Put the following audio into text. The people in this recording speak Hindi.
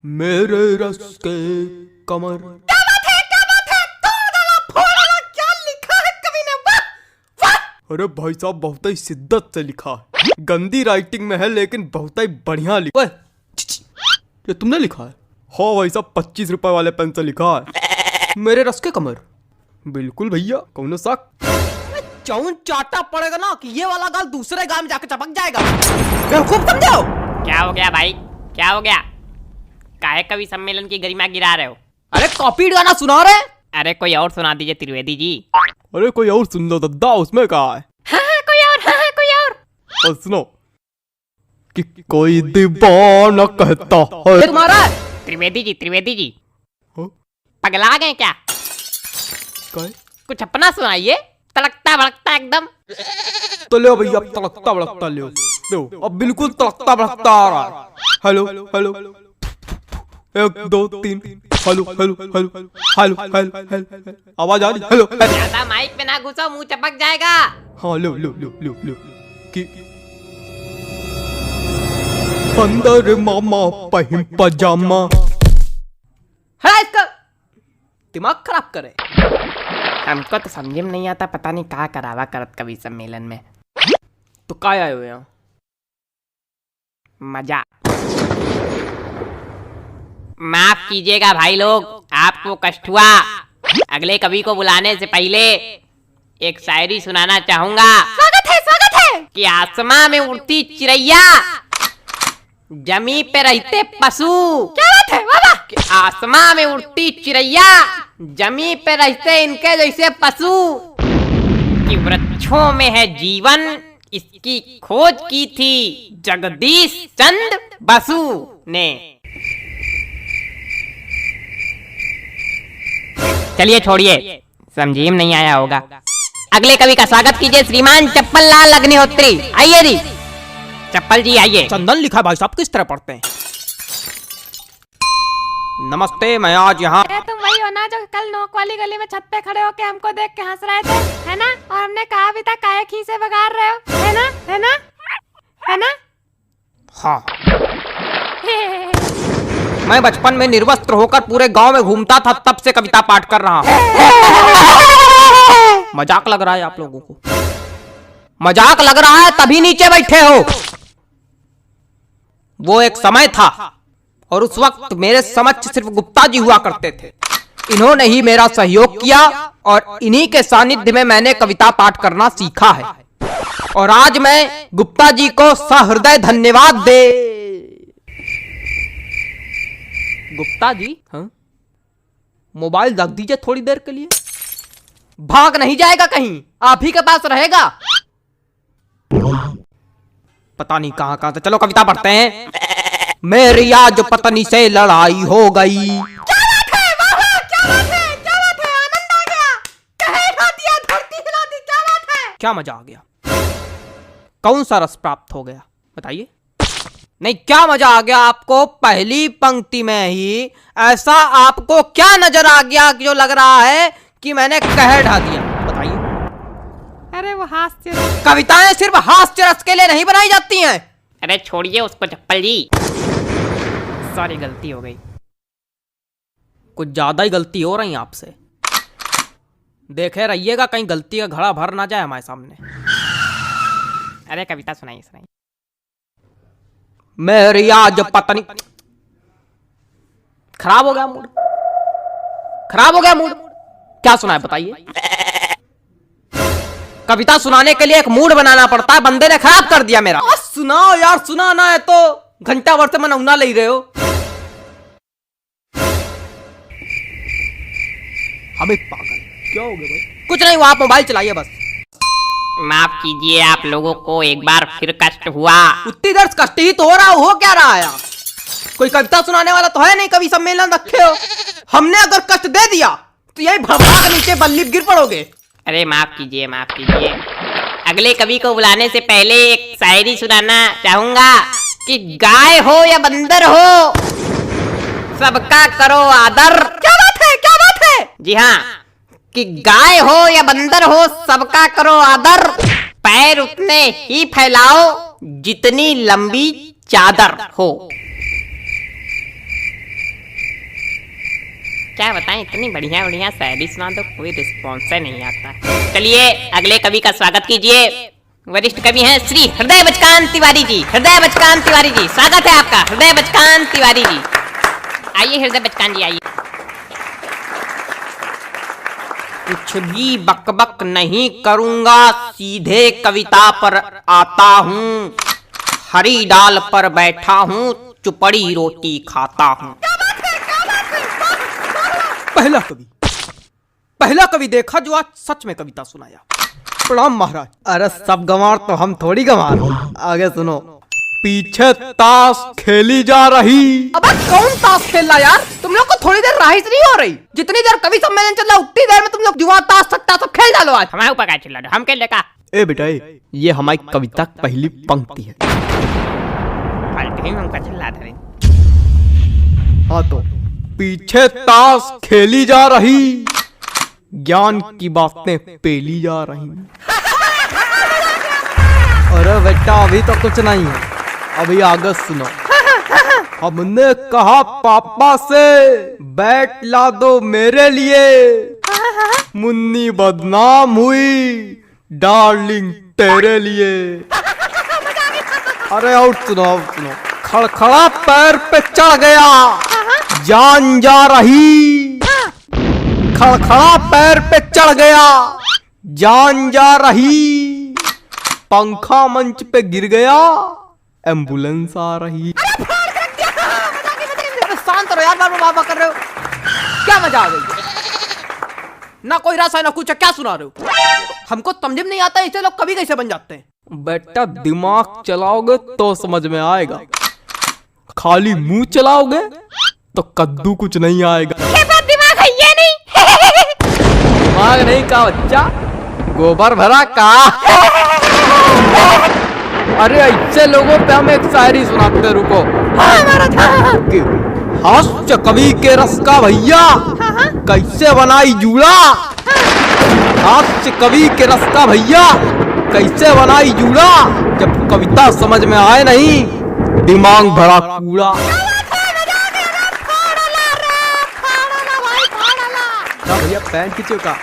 मेरे रस के कमर। क्या बात है, क्या बात है, तोड़ डाला, फोड़ डाला, क्या लिखा है कवि ने, वाह वाह। अरे भाई साहब बहुत ही शिद्दत से लिखा है, गंदी राइटिंग में है लेकिन बहुत ही बढ़िया लिखा है। ये तुमने लिखा है? हाँ भाई साहब 25 रुपए वाले पेन से लिखा है, मेरे रस के कमर। बिल्कुल भैया, कौन सा चौन चाटा पड़ेगा ना कि ये वाला गाल दूसरे गाल में जाके चपक जाएगा। बेवकूफ समझो। क्या हो गया भाई, क्या हो गया? काहे कवि सम्मेलन की गरिमा गिरा रहे हो? अरे कॉपी गाना सुना रहे। अरे कोई और सुना दीजिए त्रिवेदी जी। अरे कोई और सुन लो दद्दा, उसमें कहा है? हाँ, कोई और, हाँ, कोई और। और सुनो कि कोई दीवाना कहता है। तुम्हारा त्रिवेदी जी हाँ? पगला गए क्या? काय? कुछ अपना सुनाइए, तड़कता भड़कता एकदम। तो ले भैया तड़कता भड़कता ले दो, अब बिल्कुल तड़कता भड़कता आ रहा है। Hello hello 1 2 3 hello hello hello hello hello hello, आवाज आ रही? Hello hello. ज्यादा माइक पे ना घुसो, मुंह चपक जाएगा। हाँ लो लो लो लो लो कि अंदर मामा पहिम पजामा। है इसका दिमाग खराब करे। हमको तो समझ में नहीं आता, पता नहीं कहाँ करावा करत कवि सम्मेलन में। तो काय आए हुए यहाँ? मजा। माफ कीजिएगा भाई लोग, आपको कष्ट हुआ। अगले कवि को बुलाने से पहले एक शायरी सुनाना चाहूंगा। स्वागत है कि आसमां में उड़ती चिड़ैया, जमी पे रहते पशु। क्या बात है, वाह वाह। कि आसमां में उड़ती चिड़ैया, जमी पे रहते इनके जैसे पशु। कि वृक्षों में है जीवन, इसकी खोज की थी जगदीश चंद्र बसु ने। चलिए छोड़िए, समझी में नहीं आया होगा। अगले कवि का स्वागत कीजिए श्रीमान चप्पल लाल अग्निहोत्री। आइए जी चप्पल जी, आइए। चंदन लिखा है भाई साहब, किस तरह पढ़ते हैं? नमस्ते, मैं आज यहाँ। तुम वही हो ना जो कल नोक वाली गली में छत पे खड़े होके हमको देख के हंस रहे थे, है ना? और हमने कहा भी था काहे खीसे बगाड़ रहे हो, है ना, है ना, है ना? हाँ, मैं बचपन में निर्वस्त्र होकर पूरे गांव में घूमता था, तब से कविता पाठ कर रहा हूँ। मजाक लग रहा है आप लोगों को? मजाक लग रहा है तभी नीचे बैठे हो। वो एक समय था और उस वक्त मेरे समक्ष सिर्फ गुप्ता जी हुआ करते थे। इन्होंने ही मेरा सहयोग किया और इन्हीं के सानिध्य में मैंने कविता पाठ करना सीखा है। और आज मैं गुप्ता जी को सहृदय धन्यवाद दे। गुप्ता जी, हाँ? मोबाइल रख दीजिए थोड़ी देर के लिए। भाग नहीं जाएगा कहीं, आप ही के पास रहेगा। पता नहीं कहां कहां से। चलो कविता पढ़ते हैं। मेरी आज पत्नी से लड़ाई हो गई। क्या बात है, वाह वाह, क्या बात है, क्या बात है, आनंद आ गया। कहे हिला दिया, धरती हिला दी, क्या बात है। क्या मजा आ गया? कौन सा रस प्राप्त हो गया बताइए? नहीं, क्या मजा आ गया आपको? पहली पंक्ति में ही ऐसा आपको क्या नजर आ गया कि जो लग रहा है कि मैंने कह ढा दिया? बताइए। अरे वो हास्य। कविताएं सिर्फ हास्य रस के लिए नहीं बनाई जाती हैं। अरे छोड़िए उसको चप्पल जी, सॉरी गलती हो गई। कुछ ज्यादा ही गलती हो रही है आपसे। देखे रहिएगा कहीं गलती का घड़ा भर ना जाए हमारे सामने। अरे कविता सुनाइए सुनाइए। मेरी आज पत्नी। खराब हो गया मूड, खराब हो गया मूड। क्या सुना है बताइए? कविता सुनाने के लिए एक मूड बनाना पड़ता है, बंदे ने खराब कर दिया मेरा। सुनाओ यार, सुनाना है तो घंटा भर से मनौना ले रहे हो। हमें पागल क्या हो गया भाई? कुछ नहीं, वो आप मोबाइल चलाइए बस। माफ कीजिए, आप लोगों को एक बार फिर कष्ट हुआ। उतनी देर से कष्ट ही तो हो रहा, हो क्या रहा है? कोई कविता सुनाने वाला तो है नहीं, कवि सम्मेलन रखे हो। हमने अगर कष्ट दे दिया तो यही भड़बड़ा के नीचे बल्ली गिर पड़ोगे। अरे माफ कीजिए, माफ कीजिए। अगले कवि को बुलाने से पहले एक शायरी सुनाना चाहूंगा। कि गाय हो या बंदर हो, सबका करो आदर। क्या बात है, क्या बात है? जी हाँ, कि गाय हो या बंदर हो, सबका करो आदर। पैर उतने ही फैलाओ जितनी लंबी चादर हो। क्या बताएं, इतनी बढ़िया बढ़िया शायरी सुना दो, कोई रिस्पॉन्स नहीं आता। चलिए अगले कवि का स्वागत कीजिए। वरिष्ठ कवि हैं श्री हृदय बचकान तिवारी जी। हृदय बचकान तिवारी जी, स्वागत है आपका। हृदय बचकान तिवारी जी, आइए हृदय बचकान जी आइए। कुछ भी बकबक नहीं करूंगा, सीधे कविता पर आता हूँ। हरी डाल पर बैठा हूँ, चुपड़ी रोटी खाता हूँ। पहला कवि देखा जो आज सच में कविता सुनाया। प्रणाम महाराज। अरे सब गंवार तो हम थोड़ी गंवार। आगे सुनो। पीछे ताश खेली जा रही। अब कौन ताश खेल रहा यार? तुम लोग को थोड़ी देर राहत नहीं हो रही? जितनी देर कवि सम्मेलन चल रहा उतनी देर में तुम लोग जुआ ताश सट्टा सब खेल डालो आज। हमारे ऊपर क्या चिल्ला रहे हो? हम खेल लेगा। ए बेटा ये हमारी कविता की पहली पंक्ति है। हमका चिल्ला रहे। हाँ तो पीछे ताश खेली जा रही, ज्ञान की बातें पेली जा रही। अरे बेटा अभी तो कुछ नहीं है, अभी आगे सुनो। हमने कहा पापा से बैट ला दो मेरे लिए, मुन्नी बदनाम हुई डार्लिंग तेरे लिए। अरे और सुनो। खड़खड़ा पैर पे चढ़ गया, जान जा रही। खड़खड़ा पैर पे चढ़ गया, जान जा रही। पंखा मंच पे गिर गया, एम्बुलेंस आ रही। शांत रहो यार, बाबा कर रहे हो क्या? मजा आ गई ना, कोई रस है ना कुछ, क्या सुना रहे हो? हमको समझ में नहीं आता ऐसे लोग कभी कैसे बन जाते हैं। बेटा दिमाग चलाओगे तो समझ में आएगा, खाली मुंह चलाओगे तो कद्दू कुछ नहीं आएगा। दिमाग है ये नहीं। दिमाग नहीं का बच्चा, गोबर भरा का। अरे ऐसे लोगों पे हम एक शायरी सुनाते, रुको। हास्य कवि के रस का भैया कैसे बनाई जूड़ा। हास्य कवि के रस का भैया कैसे बनाई जूड़ा, जब कविता समझ में आए नहीं दिमाग भरा कूड़ा। भैया पैंट खींचो का।